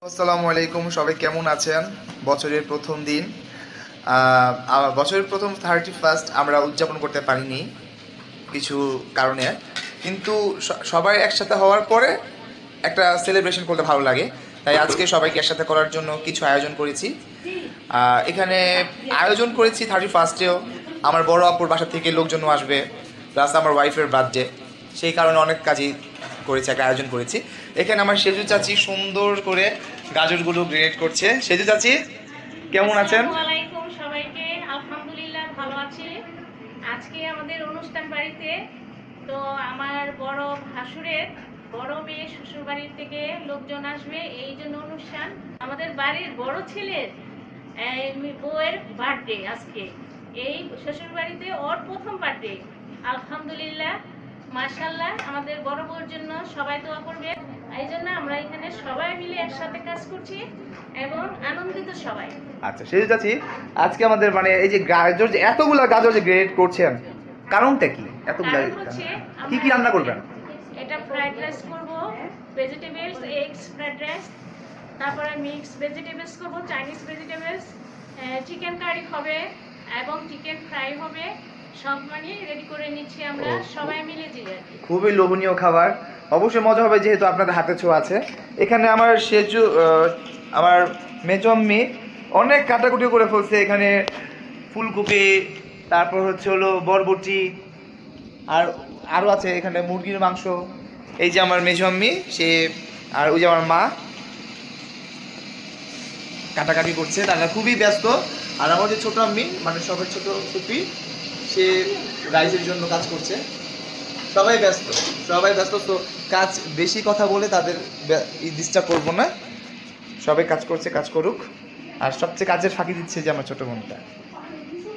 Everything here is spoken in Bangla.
আসসালামু আলাইকুম, সবাই কেমন আছেন? বছরের প্রথম দিন, বছরের প্রথম 31st আমরা উদযাপন করতে পারিনি কিছু কারণে, কিন্তু সবাই একসাথে হওয়ার পরে একটা সেলিব্রেশন করতে ভালো লাগে। তাই আজকে সবাইকে একসাথে করার জন্য কিছু আয়োজন করেছি। এখানে আয়োজন করেছি 31স্টেও আমার বড় আপুর বাসা থেকে লোকজনও আসবে, প্লাস আমার ওয়াইফের বার্থডে, সেই কারণে অনেক কাজই করেছি, একটা আয়োজন করেছি। এখানে আমার সেজু চাচি সুন্দর করে গাজরগুলো গ্রেড করছে। সেজু চাচি কেমন আছেন? আসসালামু আলাইকুম সবাইকে। আলহামদুলিল্লাহ ভালো আছি। আজকে আমাদের অনুষ্ঠান বাড়িতে, তো আমার বড় ভাসুরের বড় মেয়ে শ্বশুর বাড়ির থেকে লোকজন আসবে, এই জন্য অনুষ্ঠান। আমাদের বাড়ির বড় ছেলের বউয়ের বার্থডে আজকে, এই শ্বশুর বাড়িতে ওর প্রথম বার্থডে। আলহামদুলিল্লাহ, মাশাআল্লাহ। আমাদের বড় বউর জন্য সবাই দোয়া করবে। এই জন্য আমরা এখানে সবাই মিলে একসাথে কাজ করছি এবং আনন্দিত সবাই। আচ্ছা সেজু চাচি, আজকে আমাদের মানে এই যে গাজর, যে এতগুলা গাজর যে গ্রেড করছেন, কারণটা কি? এতগুলা কি কি রান্না করবেন? এটা ফ্রাইড রাইস করব, ভেজিটেবলস এগস ফ্রাইড রাইস, তারপরে মিক্স ভেজিটেবলস করব, চাইনিজ ভেজিটেবলস, চিকেন কারি হবে এবং চিকেন ফ্রাই হবে। সব মানে রেডি করে নিচ্ছি আমরা সবাই মিলে জিলে। খুবই লোভনীয় খাবার, অবশ্যই মজা হবে যেহেতু আপনাদের হাতে ছোঁয়া আছে। এখানে আমার সেজু, আমার মেজম্মি অনেক কাটাকুটি করে ফেলছে। এখানে ফুলকপি, তারপর হচ্ছে হলো বরবটি, আর আরও আছে এখানে মুরগির মাংস। এই যে আমার মেজম্মি, সে আর ওই যে আমার মা কাটাকাটি করছে, তারা খুবই ব্যস্ত। আর আমার যে ছোটো আম্মি, মানে সবার ছোটো টুপি, সে রাইসের জন্য কাজ করছে। সবাই ব্যস্ত, সবাই ব্যস্ত, তো কাজ বেশি কথা বলে তাদের ডিস্টার্ব করবো না। সবাই কাজ করছে, কাজ করুক। আর সবচেয়ে কাজের ফাঁকি দিচ্ছে যে আমার ছোটো বোনটা।